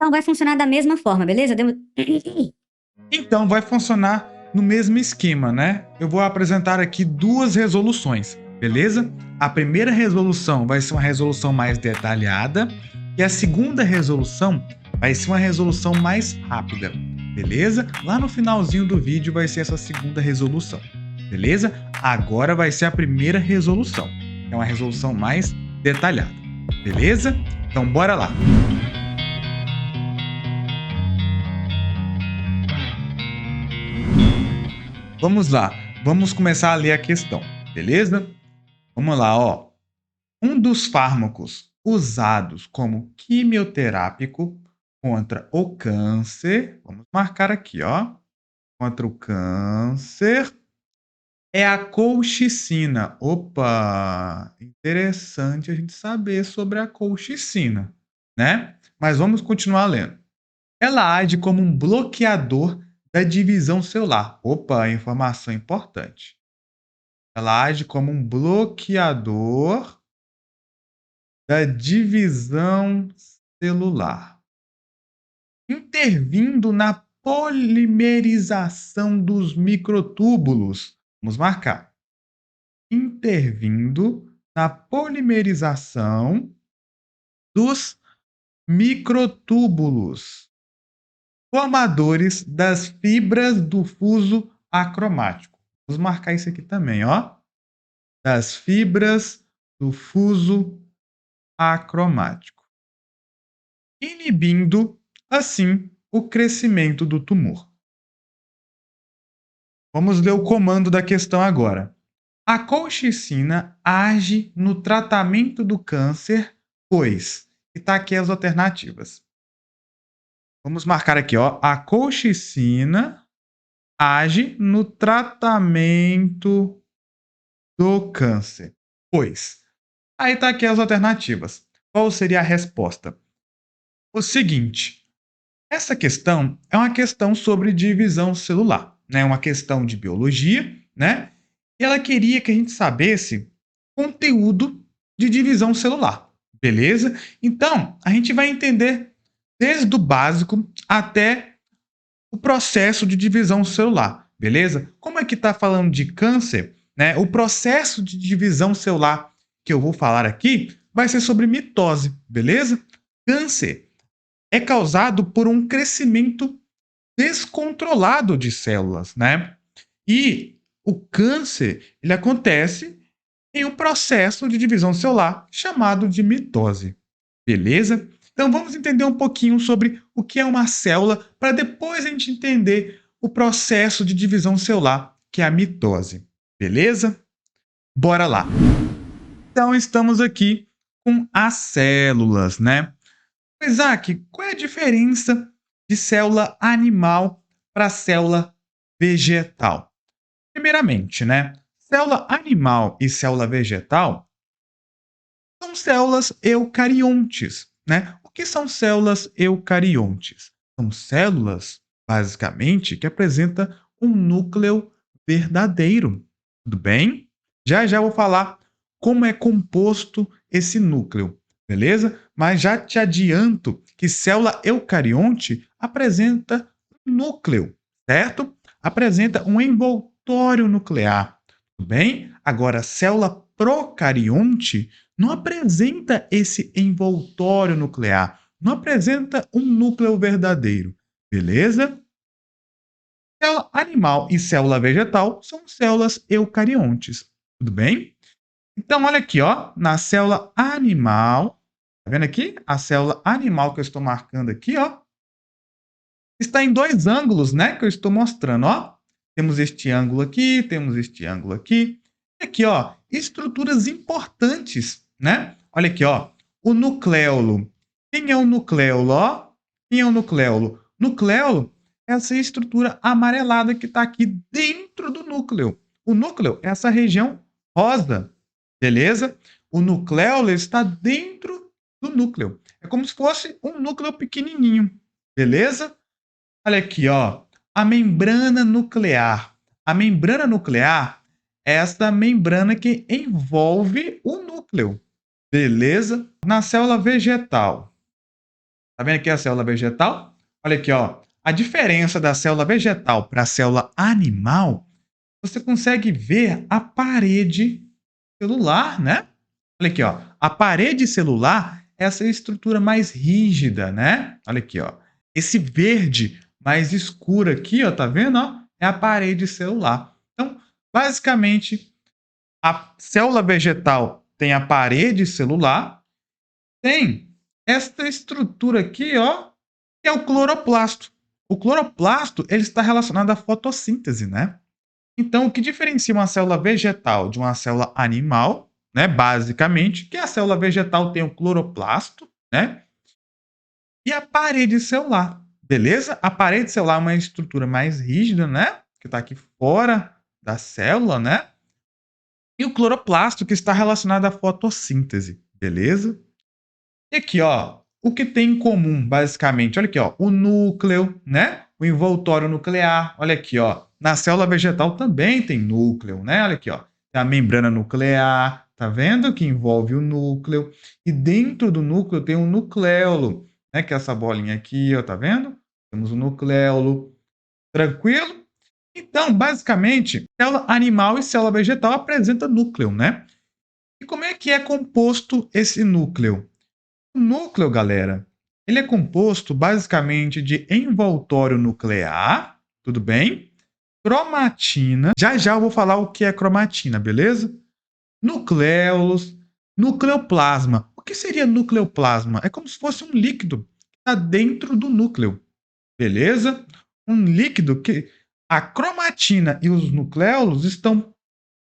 Então vai funcionar da mesma forma, beleza? Então, vai funcionar no mesmo esquema, né? Eu vou apresentar aqui duas resoluções, beleza? A primeira resolução vai ser uma resolução mais detalhada e a segunda resolução vai ser uma resolução mais rápida, beleza? Lá no finalzinho do vídeo vai ser essa segunda resolução, beleza? Agora vai ser a primeira resolução, que é uma resolução mais detalhada, beleza? Então, bora lá! Vamos lá, vamos começar a ler a questão, beleza? Vamos lá, ó. Um dos fármacos usados como quimioterápico contra o câncer, vamos marcar aqui, ó, contra o câncer, é a colchicina. Opa, interessante a gente saber sobre a colchicina, né? Mas vamos continuar lendo. Ela age como um bloqueador da divisão celular. Opa, informação importante. Ela age como um bloqueador da divisão celular, intervindo na polimerização dos microtúbulos. Vamos marcar. Intervindo na polimerização dos microtúbulos, formadores das fibras do fuso acromático. Vamos marcar isso aqui também, ó. Das fibras do fuso acromático, inibindo, assim, o crescimento do tumor. Vamos ler o comando da questão agora. A colchicina age no tratamento do câncer, pois... E tá aqui as alternativas. Vamos marcar aqui, ó. A colchicina age no tratamento do câncer, pois... Aí tá aqui as alternativas. Qual seria a resposta? O seguinte, essa questão é uma questão sobre divisão celular, né? Uma questão de biologia, né? E ela queria que a gente sabesse conteúdo de divisão celular, beleza? Então, a gente vai entender desde o básico até o processo de divisão celular, beleza? Como é que está falando de câncer, né? O processo de divisão celular que eu vou falar aqui vai ser sobre mitose, beleza? Câncer é causado por um crescimento descontrolado de células, né? E o câncer, ele acontece em um processo de divisão celular chamado de mitose, beleza? Então vamos entender um pouquinho sobre o que é uma célula para depois a gente entender o processo de divisão celular, que é a mitose, beleza? Bora lá! Então estamos aqui com as células, né? Isaac, qual é a diferença de célula animal para célula vegetal? Primeiramente, né? Célula animal e célula vegetal são células eucariontes, né? O que são células eucariontes? São células, basicamente, que apresentam um núcleo verdadeiro. Tudo bem? Já já vou falar como é composto esse núcleo, beleza? Mas já te adianto que célula eucarionte apresenta um núcleo, certo? Apresenta um envoltório nuclear, tudo bem? Agora, célula procarionte não apresenta esse envoltório nuclear, não apresenta um núcleo verdadeiro, beleza? Célula animal e célula vegetal são células eucariontes, tudo bem? Então, olha aqui, ó, na célula animal, tá vendo aqui? A célula animal que eu estou marcando aqui, ó, está em dois ângulos, né, que eu estou mostrando, ó. Temos este ângulo aqui, temos este ângulo aqui. E aqui, ó, estruturas importantes, né? Olha aqui, ó, o nucleolo. Quem é o nucleolo, ó? Quem é o nucleolo? Nucleolo é essa estrutura amarelada que está aqui dentro do núcleo. O núcleo é essa região rosa, beleza? O nucleolo está dentro do núcleo. É como se fosse um núcleo pequenininho, beleza? Olha aqui, ó, a membrana nuclear. A membrana nuclear é esta membrana que envolve o núcleo, beleza? Na célula vegetal, Tá vendo aqui a célula vegetal? Olha aqui, ó. A diferença da célula vegetal para a célula animal, você consegue ver a parede celular, né? Olha aqui, ó. A parede celular é essa estrutura mais rígida, né? Olha aqui, ó. Esse verde mais escuro aqui, ó, tá vendo, ó? É a parede celular. Então, basicamente, a célula vegetal tem a parede celular, tem esta estrutura aqui, ó, que é o cloroplasto. O cloroplasto, ele está relacionado à fotossíntese, né? Então, o que diferencia uma célula vegetal de uma célula animal, né, basicamente, que a célula vegetal tem o cloroplasto, né, e a parede celular, beleza? A parede celular é uma estrutura mais rígida, né, que está aqui fora da célula, né, e o cloroplasto que está relacionado à fotossíntese, beleza? E aqui, ó, o que tem em comum, basicamente, olha aqui, ó, o núcleo, né? O envoltório nuclear, olha aqui, ó. Na célula vegetal também tem núcleo, né? Olha aqui, ó. Tem a membrana nuclear, tá vendo? Que envolve o núcleo. E dentro do núcleo tem um nucleolo, né? Que é essa bolinha aqui, ó, tá vendo? Temos o nucleolo. Tranquilo? Então, basicamente, célula animal e célula vegetal apresentam núcleo, né? E como é que é composto esse núcleo? O núcleo, galera, ele é composto basicamente de envoltório nuclear, tudo bem? Cromatina. Já já eu vou falar o que é cromatina, beleza? Nucleolos, nucleoplasma. O que seria nucleoplasma? É como se fosse um líquido que está dentro do núcleo, beleza? Um líquido que a cromatina e os nucleolos estão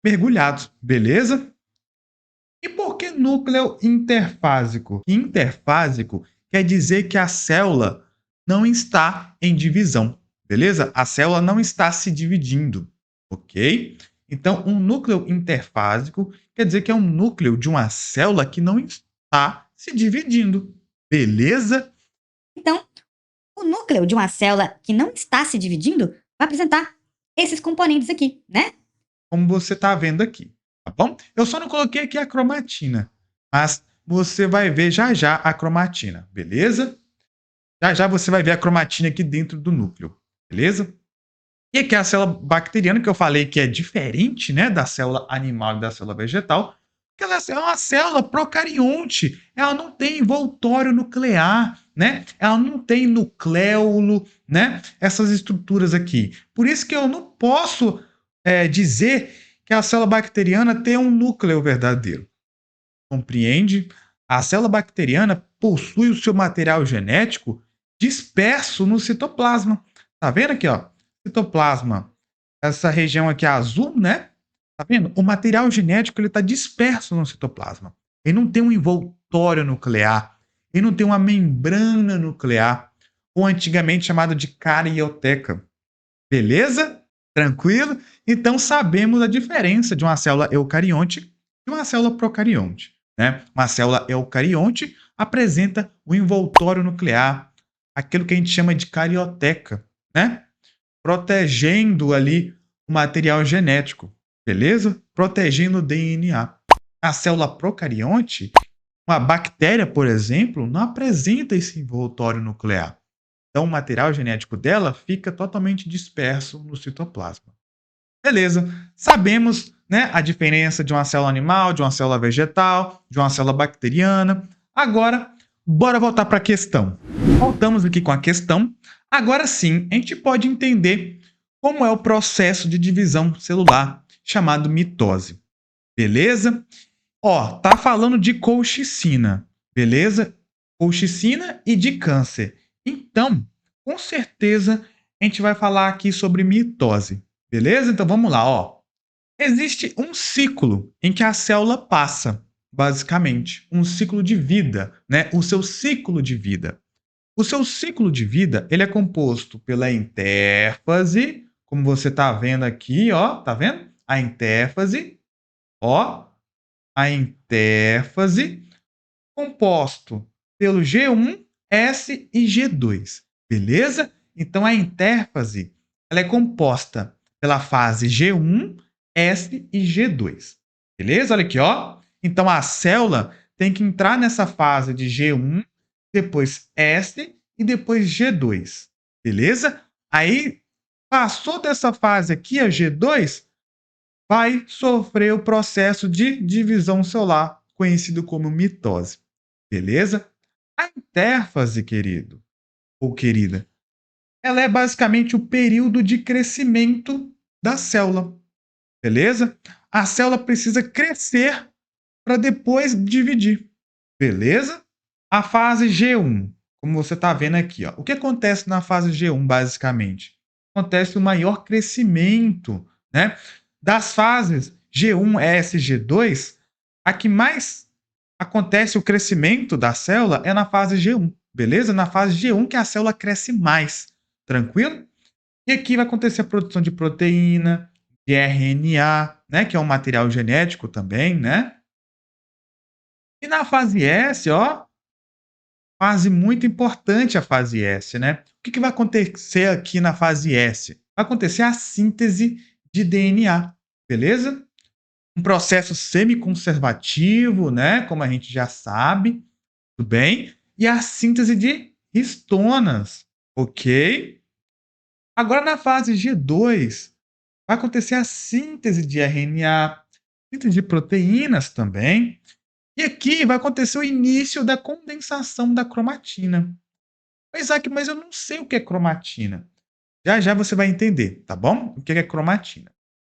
mergulhados, beleza? E por que núcleo interfásico? Interfásico quer dizer que a célula não está em divisão, beleza? A célula não está se dividindo, ok? Então, um núcleo interfásico quer dizer que é um núcleo de uma célula que não está se dividindo, beleza? Então, o núcleo de uma célula que não está se dividindo vai apresentar esses componentes aqui, né? Como você está vendo aqui, tá bom? Eu só não coloquei aqui a cromatina, mas você vai ver já já a cromatina, beleza? Já já você vai ver a cromatina aqui dentro do núcleo, beleza? E aqui é a célula bacteriana, que eu falei que é diferente, né, da célula animal e da célula vegetal, porque ela é uma célula procarionte, ela não tem envoltório nuclear, né? Ela não tem nucleolo, né? Essas estruturas aqui. Por isso que eu não posso dizer que a célula bacteriana tem um núcleo verdadeiro. Compreende? A célula bacteriana possui o seu material genético disperso no citoplasma. Tá vendo aqui, ó? Citoplasma, essa região aqui azul, né? Tá vendo? O material genético ele está disperso no citoplasma. Ele não tem um envoltório nuclear, ele não tem uma membrana nuclear, ou antigamente chamado de carioteca. Beleza? Tranquilo? Então sabemos a diferença de uma célula eucarionte e uma célula procarionte, né? Uma célula eucarionte apresenta o envoltório nuclear, aquilo que a gente chama de carioteca, né? Protegendo ali o material genético, beleza? Protegendo o DNA. A célula procarionte, uma bactéria, por exemplo, não apresenta esse envoltório nuclear. Então, o material genético dela fica totalmente disperso no citoplasma. Beleza, sabemos, né, a diferença de uma célula animal, de uma célula vegetal, de uma célula bacteriana. Agora, bora voltar para a questão. Voltamos aqui com a questão. Agora sim, a gente pode entender como é o processo de divisão celular, chamado mitose. Beleza? Ó, tá falando de colchicina, beleza? Colchicina e de câncer. Então, com certeza, a gente vai falar aqui sobre mitose, beleza? Então vamos lá, ó. Existe um ciclo em que a célula passa, basicamente, um ciclo de vida, né? O seu ciclo de vida. O seu ciclo de vida, ele é composto pela intérfase, como você tá vendo aqui, ó, tá vendo? A intérfase, ó, a intérfase, composto pelo G1, S e G2, beleza? Então, a intérfase ela é composta pela fase G1, S e G2, beleza? Olha aqui, ó. Então, a célula tem que entrar nessa fase de G1, depois S e depois G2, beleza? Aí, passou dessa fase aqui, a G2, vai sofrer o processo de divisão celular, conhecido como mitose, beleza? A intérfase, querido ou querida, ela é basicamente o período de crescimento da célula, beleza? A célula precisa crescer para depois dividir, beleza? A fase G1, como você está vendo aqui, ó. O que acontece na fase G1, basicamente? Acontece o maior crescimento, né? Das fases G1, S e G2, a que mais acontece o crescimento da célula é na fase G1, beleza? Na fase G1 que a célula cresce mais, tranquilo? E aqui vai acontecer a produção de proteína, de RNA, né? Que é um material genético também, né? E na fase S, ó, fase muito importante a fase S, né? O que vai acontecer aqui na fase S? Vai acontecer a síntese de DNA, beleza? Um processo semiconservativo, né? Como a gente já sabe, tudo bem? E a síntese de histonas, ok? Agora na fase G2, vai acontecer a síntese de RNA, síntese de proteínas também. E aqui vai acontecer o início da condensação da cromatina. Isaac, mas eu não sei o que é cromatina. Já já você vai entender, tá bom? O que é cromatina.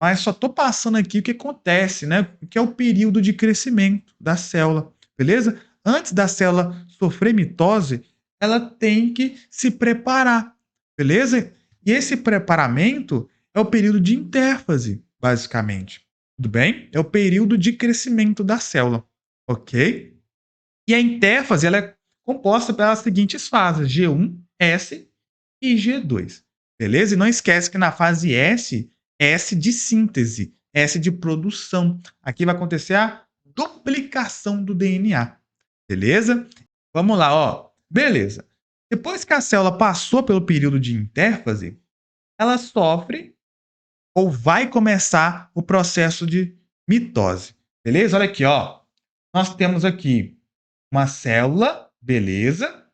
Mas só estou passando aqui o que acontece, né? O que é o período de crescimento da célula, beleza? Antes da célula sofrer mitose, ela tem que se preparar, beleza? E esse preparamento é o período de intérfase, basicamente. Tudo bem? É o período de crescimento da célula, ok? E a intérfase ela é composta pelas seguintes fases: G1, S e G2. Beleza? E não esquece que na fase S, S de síntese, S de produção. Aqui vai acontecer a duplicação do DNA. Beleza? Vamos lá, ó. Beleza. Depois que a célula passou pelo período de intérfase, ela sofre ou vai começar o processo de mitose. Beleza? Olha aqui, ó. Nós temos aqui uma célula, beleza,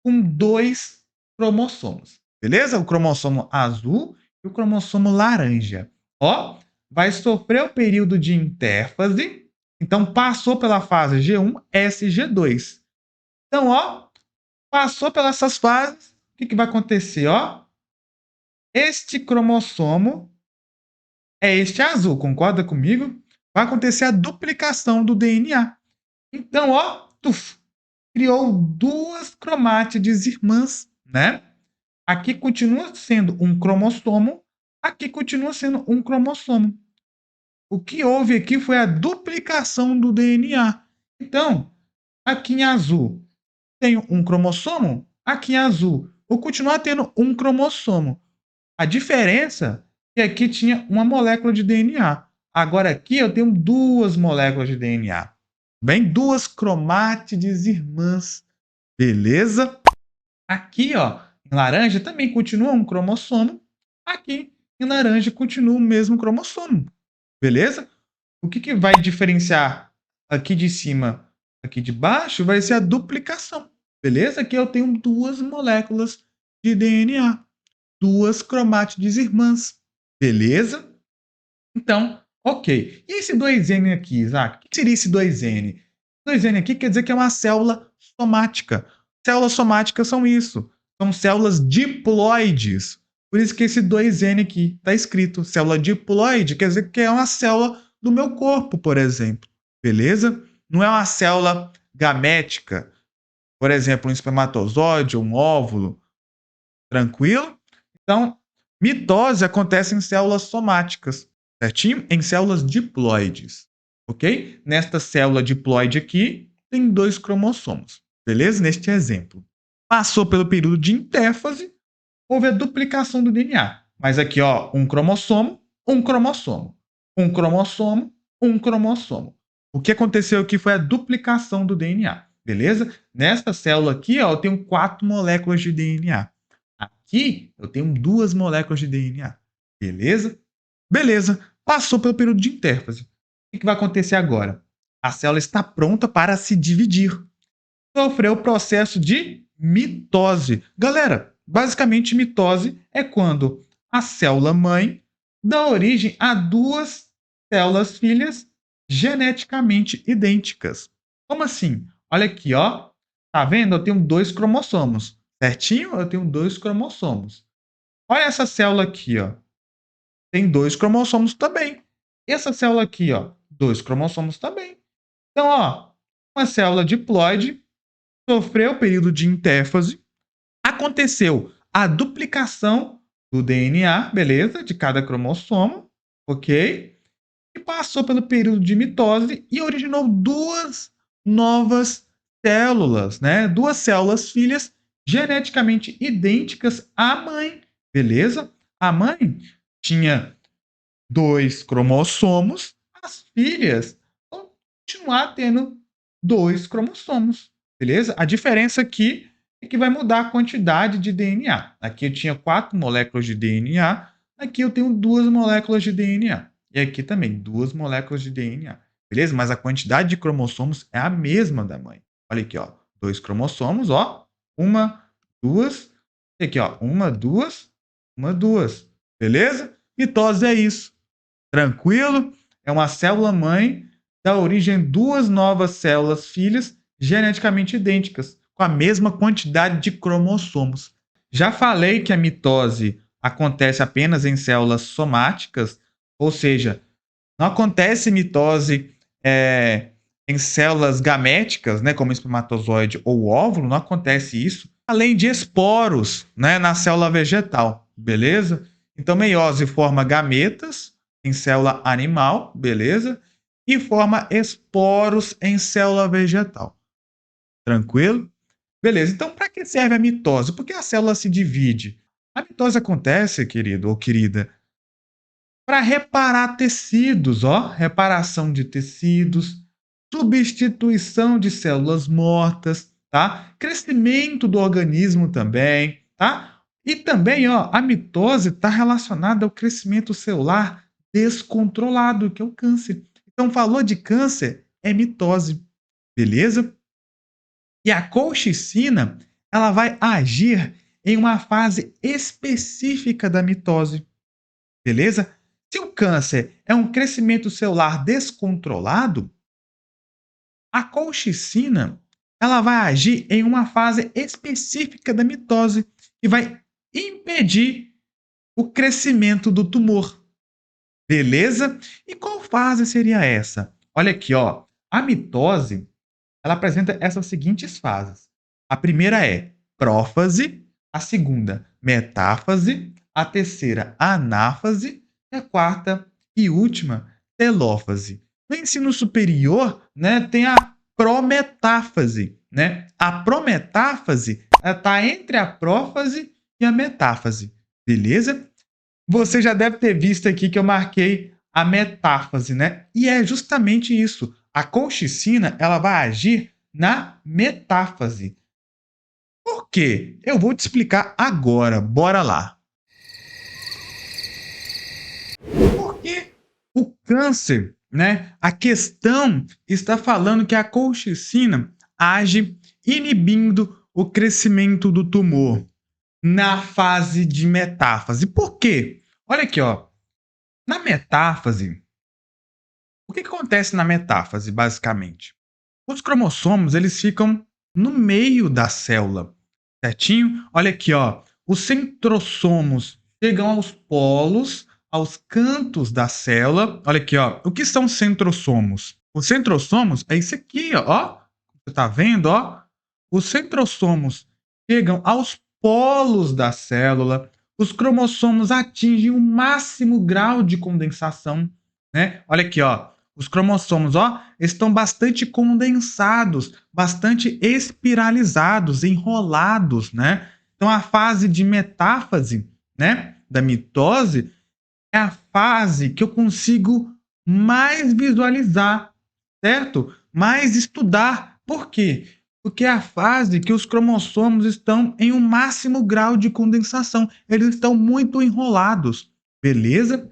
com 2 cromossomos, beleza? O cromossomo azul e o cromossomo laranja. Ó, vai sofrer o período de intérfase, então passou pela fase G1, S e G2. Então, ó, passou pelas essas fases, o que vai acontecer, ó? Este cromossomo é este azul, concorda comigo? Vai acontecer a duplicação do DNA. Então, ó, tuf, criou 2 cromátides irmãs, né? Aqui continua sendo um cromossomo, aqui continua sendo um cromossomo. O que houve aqui foi a duplicação do DNA. Então, aqui em azul tem um cromossomo, aqui em azul vou continuar tendo um cromossomo. A diferença é que aqui tinha uma molécula de DNA. Agora aqui eu tenho 2 moléculas de DNA. Bem, 2 cromátides irmãs. Beleza? Aqui, ó, em laranja também continua um cromossomo. Aqui, em laranja, continua o mesmo cromossomo. Beleza? O que vai diferenciar aqui de cima, aqui de baixo, vai ser a duplicação. Beleza? Aqui eu tenho 2 moléculas de DNA. 2 cromátides irmãs. Beleza? Então, ok. E esse 2N aqui, Isaac? O que seria esse 2N? 2N aqui quer dizer que é uma célula somática. Células somáticas são isso. São células diploides. Por isso que esse 2N aqui está escrito. Célula diploide quer dizer que é uma célula do meu corpo, por exemplo. Beleza? Não é uma célula gamética. Por exemplo, um espermatozoide ou um óvulo. Tranquilo? Então, mitose acontece em células somáticas, certinho? Em células diploides, ok? Nesta célula diploide aqui, tem 2 cromossomos, beleza? Neste exemplo. Passou pelo período de intérfase, houve a duplicação do DNA. Mas aqui, ó, um cromossomo, um cromossomo, um cromossomo, um cromossomo. O que aconteceu aqui foi a duplicação do DNA, beleza? Nesta célula aqui, ó, eu tenho 4 moléculas de DNA. Aqui eu tenho 2 moléculas de DNA. Beleza? Beleza. Passou pelo período de intérfase. O que vai acontecer agora? A célula está pronta para se dividir. sofreu o processo de mitose. Galera, basicamente mitose é quando a célula mãe dá origem a duas células filhas geneticamente idênticas. Como assim? Olha aqui, ó. Tá vendo? Eu tenho dois cromossomos. Certinho? Eu tenho dois cromossomos. Olha essa célula aqui, ó. Tem dois cromossomos também. Essa célula aqui, ó, dois cromossomos também. Então, ó, uma célula diploide sofreu o período de intéfase, aconteceu a duplicação do DNA, beleza? De cada cromossomo, ok? E passou pelo período de mitose e originou duas novas células, né? Duas células filhas geneticamente idênticas à mãe, beleza? A mãe tinha dois cromossomos, as filhas vão continuar tendo dois cromossomos, beleza? A diferença aqui é que vai mudar a quantidade de DNA. Aqui eu tinha 4 moléculas de DNA, aqui eu tenho 2 moléculas de DNA. E aqui também, 2 moléculas de DNA, beleza? Mas a quantidade de cromossomos é a mesma da mãe. Olha aqui, ó, 2 cromossomos, ó, uma, duas, e aqui, ó, uma, duas, beleza? Mitose é isso. Tranquilo? É uma célula mãe, dá origem a duas novas células filhas geneticamente idênticas, com a mesma quantidade de cromossomos. Já falei que a mitose acontece apenas em células somáticas, ou seja, não acontece mitose em células gaméticas, né, como espermatozoide ou óvulo, não acontece isso, além de esporos, né, na célula vegetal, beleza? Então, meiose forma gametas em célula animal, beleza? E forma esporos em célula vegetal. Tranquilo? Beleza. Então, para que serve a mitose? Por que a célula se divide? A mitose acontece, querido ou querida, para reparar tecidos, ó, reparação de tecidos, substituição de células mortas, tá? Crescimento do organismo também, tá? E também, ó, a mitose está relacionada ao crescimento celular descontrolado, que é o câncer. Então, falou de câncer, é mitose, beleza? E a colchicina, ela vai agir em uma fase específica da mitose, beleza? Se o câncer é um crescimento celular descontrolado, a colchicina ela vai agir em uma fase específica da mitose e vai impedir o crescimento do tumor. Beleza? E qual fase seria essa? Olha aqui, ó. A mitose, ela apresenta essas seguintes fases. A primeira é prófase, a segunda, metáfase, a terceira, anáfase e a quarta e última, telófase. No ensino superior, né, tem a prometáfase, né? A prometáfase está entre a prófase e a metáfase, beleza? Você já deve ter visto aqui que eu marquei a metáfase, né? E é justamente isso. A colchicina, ela vai agir na metáfase. Por quê? Eu vou te explicar agora. Bora lá. Por que o câncer, né? A questão está falando que a colchicina age inibindo o crescimento do tumor na fase de metáfase. Por quê? Olha aqui, ó. Na metáfase, o que acontece na metáfase, basicamente? Os cromossomos, eles ficam no meio da célula, certinho? Olha aqui, ó. Os centrossomos chegam aos polos, aos cantos da célula. Olha aqui, ó. O que são centrossomos? Os centrossomos é isso aqui, ó. Você tá vendo, ó? Os centrossomos chegam aos polos da célula. Os cromossomos atingem o máximo grau de condensação, né? Olha aqui, ó. Os cromossomos, ó, estão bastante condensados, bastante espiralizados, enrolados, né? Então a fase de metáfase, né, da mitose é a fase que eu consigo mais visualizar, certo? Mais estudar. Por quê? Porque é a fase que os cromossomos estão em um máximo grau de condensação. Eles estão muito enrolados, beleza?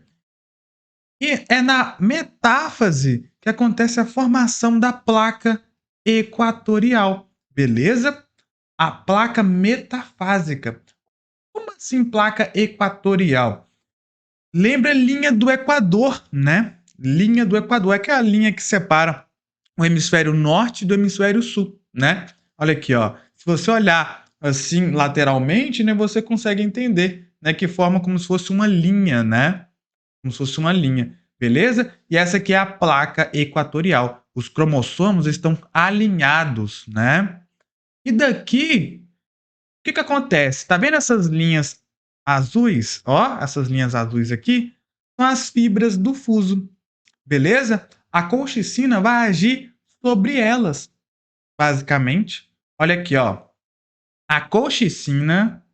E é na metáfase que acontece a formação da placa equatorial, beleza? A placa metafásica. Como assim placa equatorial? Lembra a linha do Equador, né? Linha do Equador é aquela linha que separa o hemisfério norte do hemisfério sul, né? Olha aqui, ó. Se você olhar assim lateralmente, né, você consegue entender, né, que forma como se fosse uma linha, né? Como se fosse uma linha, beleza? E essa aqui é a placa equatorial. Os cromossomos estão alinhados, né? E daqui, o que que acontece? Tá vendo essas linhas azuis? Ó, essas linhas azuis aqui são as fibras do fuso, beleza? A colchicina vai agir sobre elas, basicamente. Olha aqui, ó. A colchicina,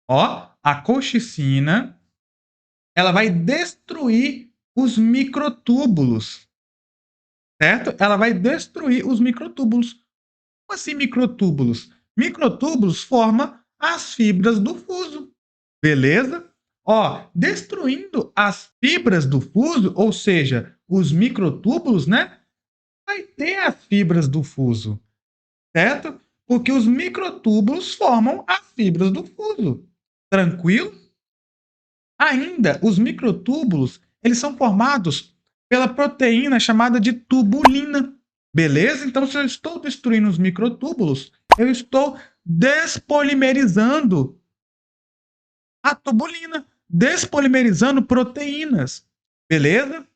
a colchicina, ela vai destruir os microtúbulos, certo? Ela vai destruir os microtúbulos. Como assim microtúbulos? Microtúbulos formam as fibras do fuso, beleza? Ó, destruindo as fibras do fuso, ou seja, os microtúbulos, né? Vai ter as fibras do fuso, certo? Porque os microtúbulos formam as fibras do fuso. Tranquilo? Ainda, os microtúbulos, eles são formados pela proteína chamada de tubulina. Beleza? Então, se eu estou destruindo os microtúbulos, eu estou despolimerizando a tubulina, despolimerizando proteínas. Beleza?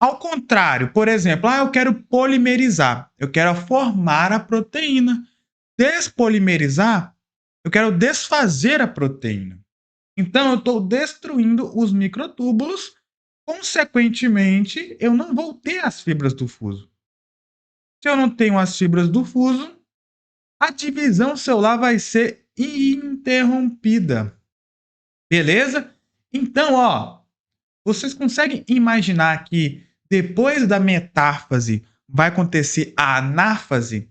Ao contrário, por exemplo, eu quero polimerizar, eu quero formar a proteína. Despolimerizar, eu quero desfazer a proteína. Então, eu estou destruindo os microtúbulos, consequentemente, eu não vou ter as fibras do fuso. Se eu não tenho as fibras do fuso, a divisão celular vai ser interrompida. Beleza? Então, ó, vocês conseguem imaginar que depois da metáfase vai acontecer a anáfase?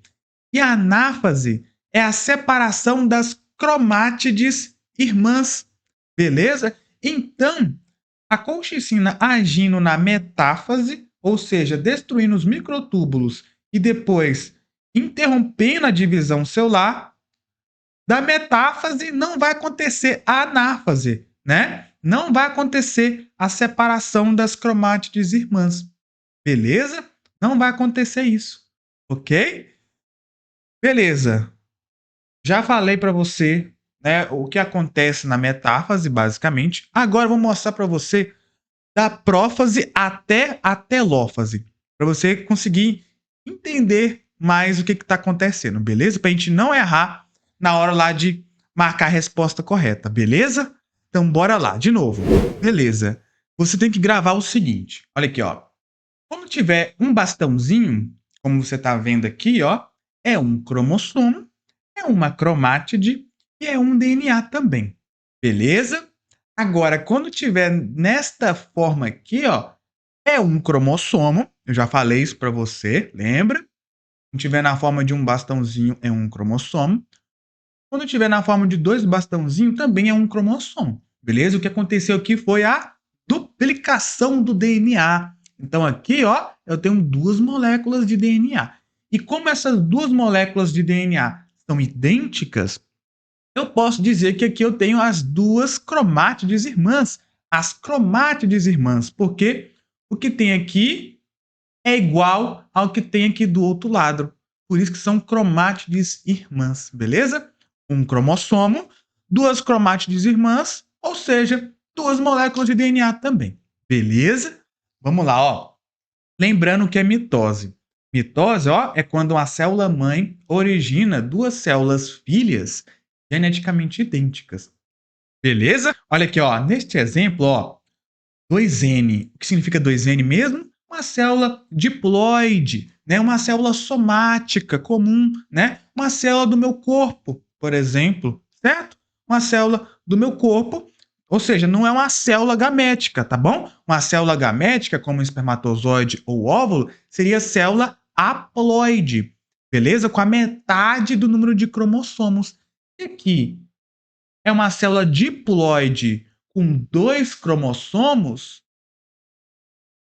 E a anáfase é a separação das cromátides irmãs. Beleza? Então, a colchicina agindo na metáfase, ou seja, destruindo os microtúbulos e depois interrompendo a divisão celular, da metáfase não vai acontecer a anáfase, né? Não vai acontecer a separação das cromátides irmãs. Beleza? Não vai acontecer isso. Ok? Beleza. Já falei para você, né, o que acontece na metáfase, basicamente. Agora eu vou mostrar para você da prófase até a telófase, para você conseguir entender mais o que está acontecendo, beleza? Para a gente não errar na hora lá de marcar a resposta correta, beleza? Então bora lá, de novo. Beleza. Você tem que gravar o seguinte. Olha aqui, ó. Quando tiver um bastãozinho, como você está vendo aqui, ó, é um cromossomo, é uma cromátide e é um DNA também. Beleza? Agora, quando tiver nesta forma aqui, ó, é um cromossomo. Eu já falei isso para você, lembra? Quando tiver na forma de um bastãozinho, é um cromossomo. Quando tiver na forma de dois bastãozinhos, também é um cromossomo. Beleza? O que aconteceu aqui foi a duplicação do DNA. Então, aqui, ó, eu tenho duas moléculas de DNA. E como essas duas moléculas de DNA são idênticas, eu posso dizer que aqui eu tenho as duas cromátides irmãs. As cromátides irmãs, porque o que tem aqui é igual ao que tem aqui do outro lado. Por isso que são cromátides irmãs, beleza? Um cromossomo, duas cromátides irmãs, ou seja, duas moléculas de DNA também. Beleza? Vamos lá, ó. Lembrando que é mitose. Mitose, ó, é quando uma célula mãe origina duas células filhas geneticamente idênticas. Beleza? Olha aqui, ó, neste exemplo, ó, 2N. O que significa 2N mesmo? Uma célula diploide, né? Uma célula somática comum, né? Uma célula do meu corpo, por exemplo, certo? Uma célula do meu corpo, ou seja, não é uma célula gamética, tá bom? Uma célula gamética, como o espermatozoide ou óvulo, seria célula haploide, beleza? Com a metade do número de cromossomos. E aqui é uma célula diploide com dois cromossomos,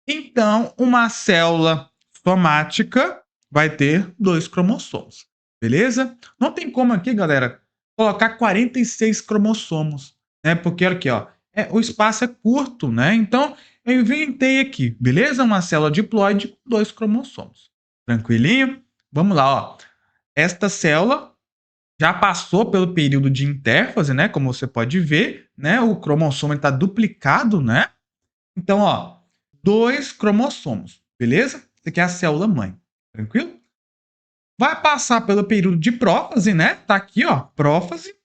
então uma célula somática vai ter dois cromossomos. beleza? Não tem como aqui, galera, colocar 46 cromossomos, né? Porque olha aqui, ó, o espaço é curto, né? Então, eu inventei aqui, beleza? Uma célula diploide com 2 cromossomos. Tranquilinho? Vamos lá, ó. Esta célula já passou pelo período de intérfase, né? Como você pode ver, né? O cromossomo está duplicado, né? Então, ó, 2 cromossomos, beleza? Isso aqui é a célula mãe, tranquilo? Vai passar pelo período de prófase, né? Tá aqui, ó, prófase.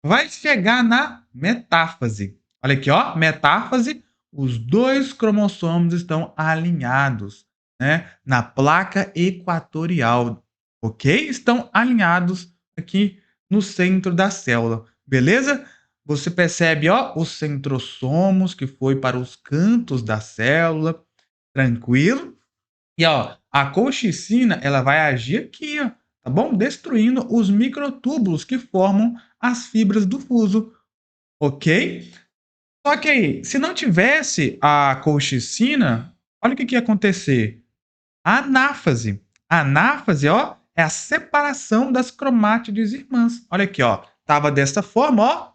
Vai chegar na metáfase. Olha aqui, ó, metáfase. Os 2 cromossomos estão alinhados, né? Na placa equatorial, ok? Estão alinhados aqui no centro da célula, beleza? Você percebe, ó, os centrosomos que foi para os cantos da célula, tranquilo? E ó, a colchicina, ela vai agir aqui, ó, tá bom? Destruindo os microtúbulos que formam as fibras do fuso, ok? Só que aí, se não tivesse a colchicina, olha o que ia acontecer. A anáfase. A anáfase, ó, é a separação das cromátides irmãs. Olha aqui, ó. Tava dessa forma, ó.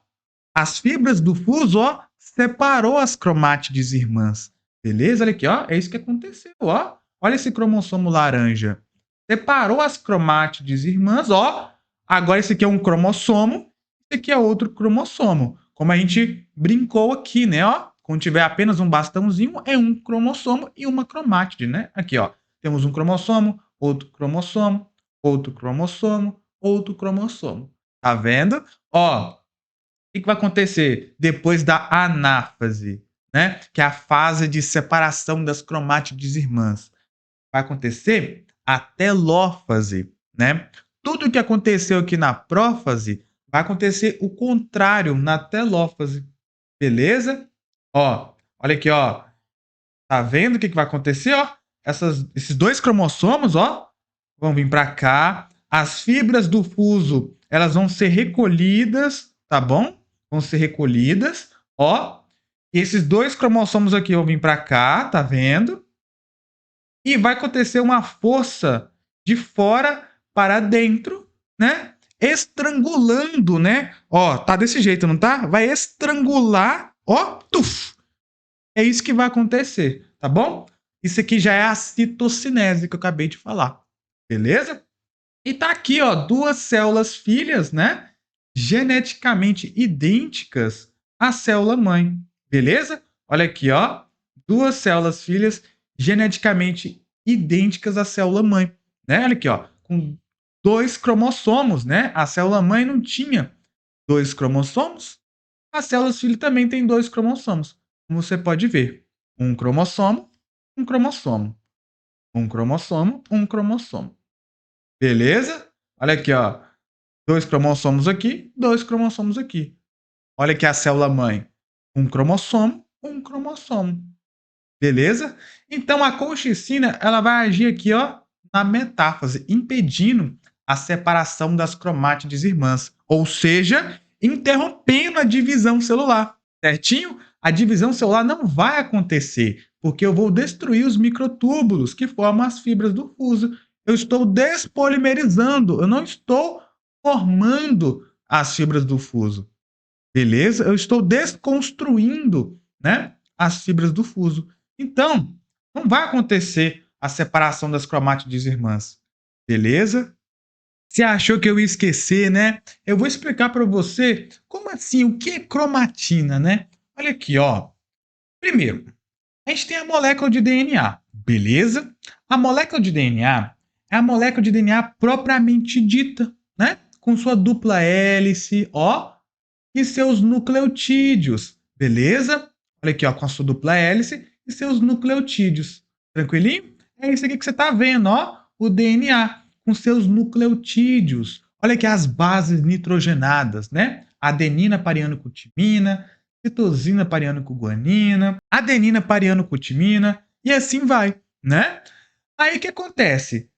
As fibras do fuso, ó, separou as cromátides irmãs. Beleza? Olha aqui, ó. É isso que aconteceu, ó. Olha esse cromossomo laranja. Separou as cromátides irmãs, ó. Agora esse aqui é um cromossomo, esse aqui é outro cromossomo. Como a gente brincou aqui, né, ó. Quando tiver apenas um bastãozinho, é um cromossomo e uma cromátide, né? Aqui, ó. Temos um cromossomo, outro cromossomo, outro cromossomo, outro cromossomo. Tá vendo? Ó, que vai acontecer depois da anáfase, né? Que é a fase de separação das cromátides irmãs. Vai acontecer a telófase, né? Tudo o que aconteceu aqui na prófase vai acontecer o contrário na telófase. Beleza? Ó, olha aqui, ó. Tá vendo o que vai acontecer, ó? Esses 2 cromossomos, ó, vão vir para cá. As fibras do fuso, elas vão ser recolhidas, tá bom? Vão ser recolhidas, ó. E esses 2 cromossomos aqui vão vir para cá, tá vendo? E vai acontecer uma força de fora para dentro, né? Estrangulando, né? Ó, tá desse jeito, não tá? Vai estrangular, ó, tuf. É isso que vai acontecer, tá bom? Isso aqui já é a citocinese que eu acabei de falar, beleza? E tá aqui, ó, 2 células filhas, né? Geneticamente idênticas à célula mãe, beleza? Olha aqui, ó, 2 células filhas geneticamente idênticas à célula mãe, né? Olha aqui, ó, com 2 cromossomos, né? A célula mãe não tinha 2 cromossomos, as células filho também têm 2 cromossomos, como você pode ver. Um cromossomo, um cromossomo. Um cromossomo, um cromossomo. Beleza? Olha aqui, ó. 2 cromossomos aqui, 2 cromossomos aqui. Olha aqui a célula mãe. Um cromossomo, um cromossomo. Beleza? Então a colchicina, ela vai agir aqui, ó, na metáfase, impedindo a separação das cromátides irmãs, ou seja, interrompendo a divisão celular, certinho? A divisão celular não vai acontecer, porque eu vou destruir os microtúbulos que formam as fibras do fuso. Eu estou despolimerizando, eu não estou formando as fibras do fuso. Beleza? Eu estou desconstruindo, né, as fibras do fuso. Então, não vai acontecer a separação das cromátides irmãs. Beleza? Você achou que eu ia esquecer, né? Eu vou explicar para você como assim, o que é cromatina, né? Olha aqui, ó. Primeiro, a gente tem a molécula de DNA, beleza? A molécula de DNA é a molécula de DNA propriamente dita, né? Com sua dupla hélice, ó, e seus nucleotídeos, beleza? Olha aqui, ó, com a sua dupla hélice e seus nucleotídeos. Tranquilinho? É isso aqui que você está vendo, ó, o DNA com seus nucleotídeos. Olha aqui as bases nitrogenadas, né? Adenina, pariano-cutimina, citosina, pariano-guanina, adenina, pariano-cutimina e assim vai, né? Aí o que acontece?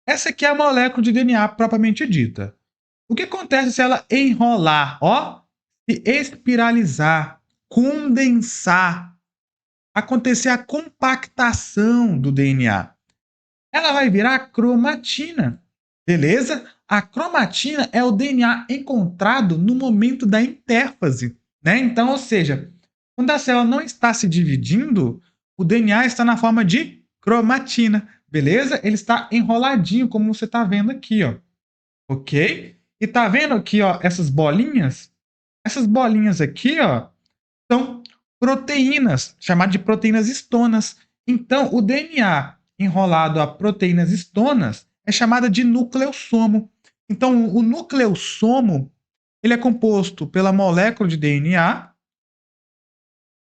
Essa aqui é a molécula de DNA propriamente dita. O que acontece se ela enrolar, ó, se espiralizar, condensar, acontecer a compactação do DNA? Ela vai virar cromatina. Beleza? A cromatina é o DNA encontrado no momento da intérfase, né? Então, ou seja, quando a célula não está se dividindo, o DNA está na forma de cromatina, beleza? Ele está enroladinho, como você está vendo aqui, ó. Ok? E tá vendo aqui, ó, essas bolinhas? Essas bolinhas aqui, ó, são proteínas, chamadas de proteínas histonas. Então, o DNA enrolado a proteínas histonas é chamada de nucleossomo. Então, o nucleossomo ele é composto pela molécula de DNA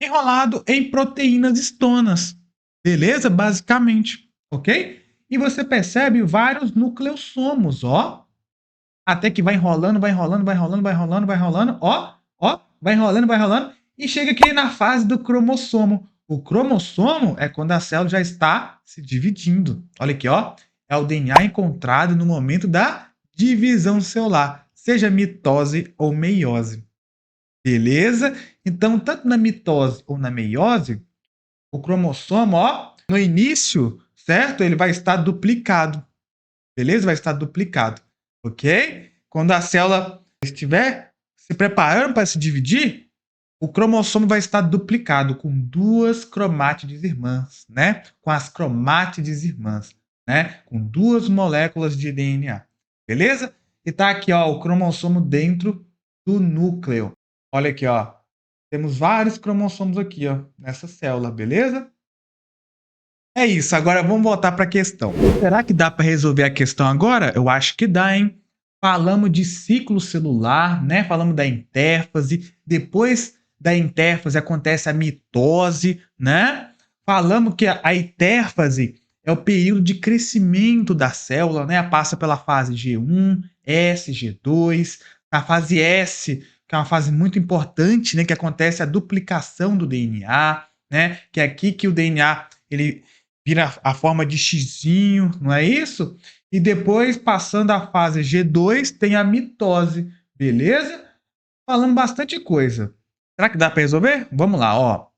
enrolado em proteínas histonas. Beleza? Basicamente, ok? E você percebe vários nucleossomos, ó. Até que vai enrolando, vai enrolando, vai enrolando, vai enrolando, vai enrolando, ó, vai enrolando, vai enrolando, e chega aqui na fase do cromossomo. O cromossomo é quando a célula já está se dividindo. Olha aqui, ó, é o DNA encontrado no momento da divisão celular, seja mitose ou meiose. Beleza? Então, tanto na mitose ou na meiose, o cromossomo, ó, no início, certo? Ele vai estar duplicado. Beleza? Vai estar duplicado. Ok? Quando a célula estiver se preparando para se dividir, o cromossomo vai estar duplicado com duas cromátides irmãs, né? Com as cromátides irmãs, né? Com duas moléculas de DNA. Beleza? E tá aqui, ó, o cromossomo dentro do núcleo. Olha aqui, ó. Temos vários cromossomos aqui, ó, nessa célula, beleza? É isso, agora vamos voltar para a questão. Será que dá para resolver a questão agora? Eu acho que dá, hein? Falamos de ciclo celular, né? Falamos da intérfase. Depois da intérfase acontece a mitose, né? Falamos que a intérfase é o período de crescimento da célula, né? Passa pela fase G1, S, G2. A fase S, que é uma fase muito importante, né? Que acontece a duplicação do DNA, né? Que é aqui que o DNA ele vira a forma de xizinho, não é isso? E depois, passando a fase G2, tem a mitose, beleza? Falando bastante coisa. Será que dá para resolver? Vamos lá, ó.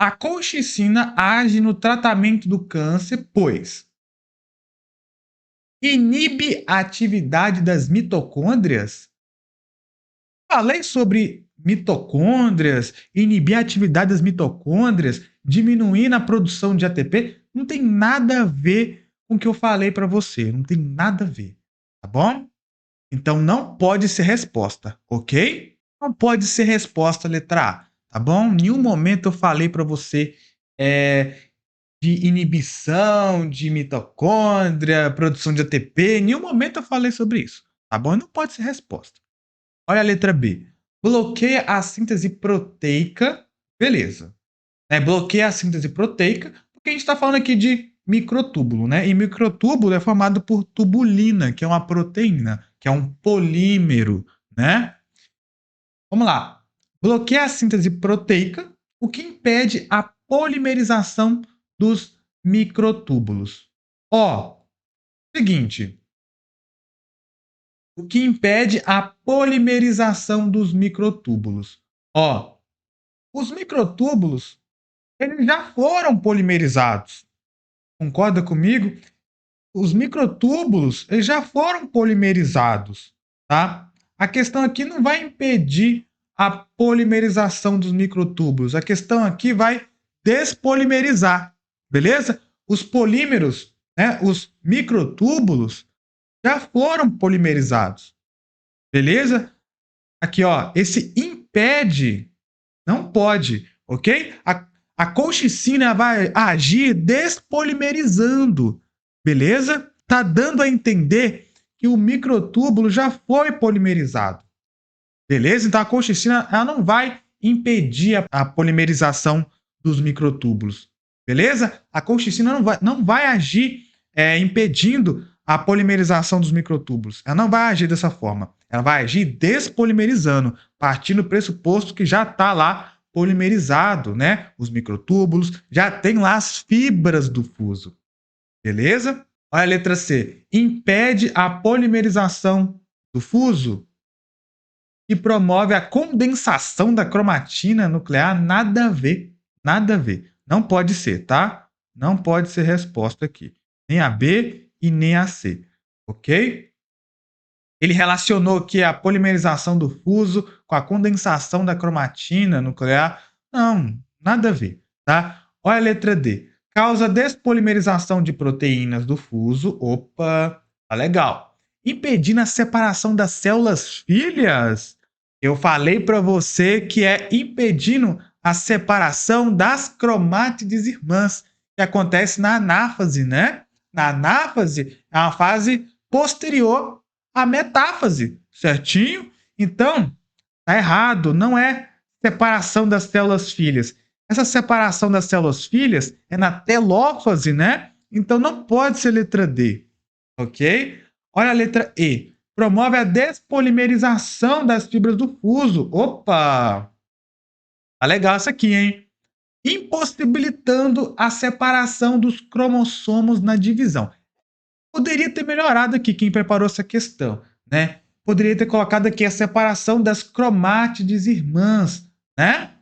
A colchicina age no tratamento do câncer, pois inibe a atividade das mitocôndrias. Falei sobre mitocôndrias, inibir a atividade das mitocôndrias, diminuir na produção de ATP, não tem nada a ver com o que eu falei para você, não tem nada a ver, tá bom? Então não pode ser resposta, ok? Não pode ser resposta letra A, tá bom? Em nenhum momento eu falei para você de inibição de mitocôndria, produção de ATP, em nenhum momento eu falei sobre isso, tá bom? Não pode ser resposta. Olha a letra B. Bloqueia a síntese proteica. Beleza. Bloqueia a síntese proteica, porque a gente está falando aqui de microtúbulo, né? E microtúbulo é formado por tubulina, que é uma proteína, que é um polímero, né? Vamos lá. Bloqueia a síntese proteica, o que impede a polimerização dos microtúbulos. Ó, seguinte. O que impede a polimerização dos microtúbulos? Ó, os microtúbulos, eles já foram polimerizados. Concorda comigo? Os microtúbulos, eles já foram polimerizados, tá? A questão aqui não vai impedir a polimerização dos microtúbulos. A questão aqui vai despolimerizar, beleza? Os polímeros, né, os microtúbulos já foram polimerizados. Beleza? Aqui, ó, esse impede, não pode, ok? A colchicina vai agir despolimerizando, beleza? Tá dando a entender que o microtúbulo já foi polimerizado, beleza? Então a colchicina ela não vai impedir a polimerização dos microtúbulos, beleza? A colchicina não vai agir impedindo a polimerização dos microtúbulos. Ela não vai agir dessa forma. Ela vai agir despolimerizando, partindo do pressuposto que já está lá polimerizado, né? Os microtúbulos, já tem lá as fibras do fuso. Beleza? Olha a letra C. Impede a polimerização do fuso e promove a condensação da cromatina nuclear. Nada a ver. Nada a ver. Não pode ser, tá? Não pode ser resposta aqui. Nem a B e nem a C, ok? Ele relacionou aqui a polimerização do fuso com a condensação da cromatina nuclear. Não, nada a ver, tá? Olha a letra D. Causa despolimerização de proteínas do fuso. Opa, tá legal. Impedindo a separação das células filhas. Eu falei para você que é impedindo a separação das cromátides irmãs, que acontece na anáfase, né? Na anáfase é uma fase posterior à metáfase, certinho? Então, tá errado, não é separação das células filhas. Essa separação das células filhas é na telófase, né? Então não pode ser letra D, ok? Olha a letra E. Promove a despolimerização das fibras do fuso. Opa! Tá legal isso aqui, hein? Impossibilitando a separação dos cromossomos na divisão. Poderia ter melhorado aqui quem preparou essa questão, né? Poderia ter colocado aqui a separação das cromátides irmãs, né?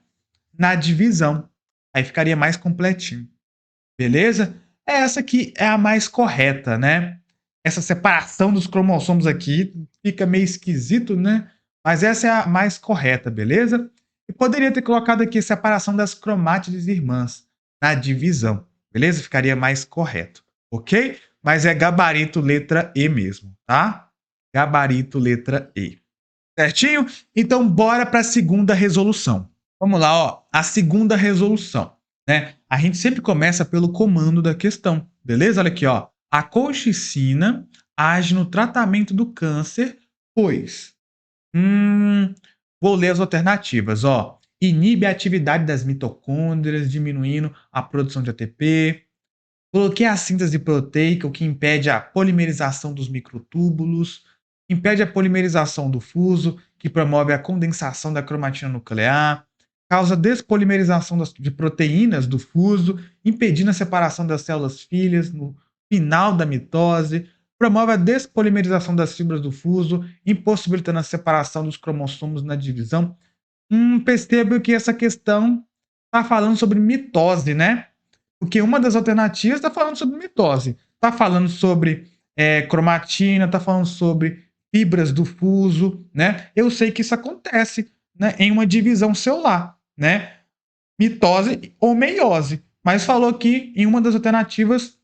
Na divisão. Aí ficaria mais completinho. Beleza? Essa aqui é a mais correta, né? Essa separação dos cromossomos aqui fica meio esquisito, né? Mas essa é a mais correta, beleza? E poderia ter colocado aqui a separação das cromátides irmãs na divisão, beleza? Ficaria mais correto, ok? Mas é gabarito letra E mesmo, tá? Gabarito letra E. Certinho? Então, bora para a segunda resolução. Vamos lá, ó. A segunda resolução, né? A gente sempre começa pelo comando da questão, beleza? Olha aqui, ó. A colchicina age no tratamento do câncer, pois... vou ler as alternativas, ó. Inibe a atividade das mitocôndrias, diminuindo a produção de ATP. Coloquei a síntese proteica, o que impede a polimerização dos microtúbulos, impede a polimerização do fuso, que promove a condensação da cromatina nuclear, causa despolimerização de proteínas do fuso, impedindo a separação das células filhas no final da mitose, promove a despolimerização das fibras do fuso, impossibilitando a separação dos cromossomos na divisão. Percebo que essa questão está falando sobre mitose, né? Porque uma das alternativas está falando sobre mitose, está falando sobre cromatina, está falando sobre fibras do fuso, né? Eu sei que isso acontece, né, em uma divisão celular, né? Mitose ou meiose, mas falou aqui em uma das alternativas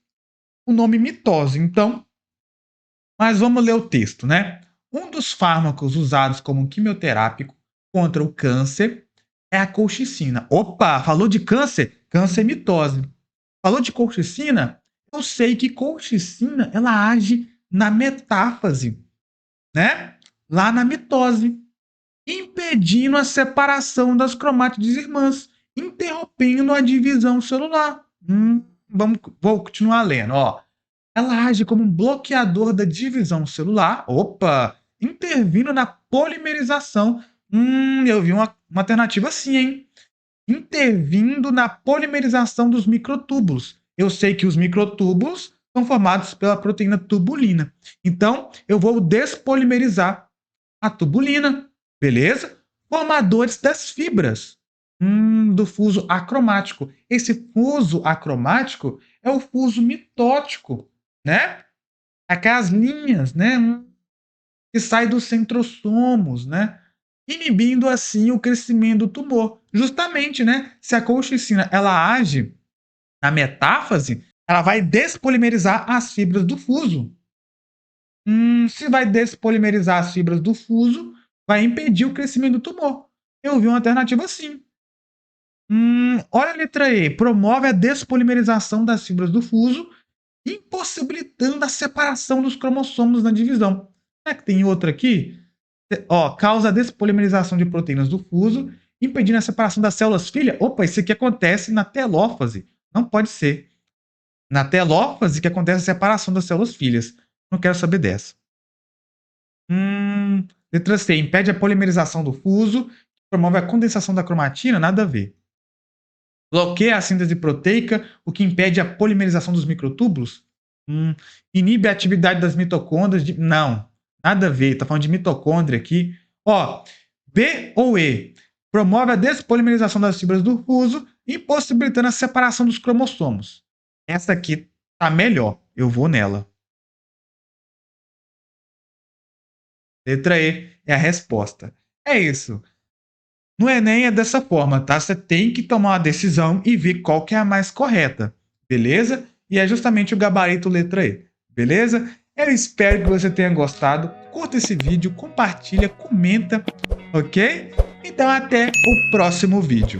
o nome mitose. Então, mas vamos ler o texto, né? Um dos fármacos usados como quimioterápico contra o câncer é a colchicina. Opa, falou de câncer? Câncer é mitose. Falou de colchicina? Eu sei que colchicina ela age na metáfase, né? Lá na mitose, impedindo a separação das cromátides irmãs, interrompendo a divisão celular. Vou continuar lendo, ó. Ela age como um bloqueador da divisão celular. Opa! Intervindo na polimerização. Eu vi uma alternativa assim, hein? Intervindo na polimerização dos microtúbulos. Eu sei que os microtúbulos são formados pela proteína tubulina. Então, eu vou despolimerizar a tubulina, beleza? Formadores das fibras do fuso acromático. Esse fuso acromático é o fuso mitótico, né? Aquelas linhas, né? Que saem dos centrossomos, né? Inibindo assim o crescimento do tumor. Justamente, né? Se a colchicina ela age na metáfase, ela vai despolimerizar as fibras do fuso. Se vai despolimerizar as fibras do fuso, vai impedir o crescimento do tumor. Eu vi uma alternativa assim. Olha a letra E. Promove a despolimerização das fibras do fuso, impossibilitando a separação dos cromossomos na divisão. Será que tem outra aqui? Ó, causa a despolimerização de proteínas do fuso, impedindo a separação das células filha. Opa, isso aqui acontece na telófase. Não pode ser. Na telófase que acontece a separação das células filhas. Não quero saber dessa. Letra C. Impede a polimerização do fuso, promove a condensação da cromatina. Nada a ver. Bloqueia a síntese proteica, o que impede a polimerização dos microtúbulos. Inibe a atividade das mitocôndrias. Não, nada a ver. Está falando de mitocôndria aqui. Ó, B ou E. Promove a despolimerização das fibras do fuso, impossibilitando a separação dos cromossomos. Essa aqui tá melhor. Eu vou nela. Letra E é a resposta. É isso. No Enem é dessa forma, tá? Você tem que tomar uma decisão e ver qual que é a mais correta, beleza? E é justamente o gabarito letra E, beleza? Eu espero que você tenha gostado. Curta esse vídeo, compartilha, comenta, ok? Então até o próximo vídeo.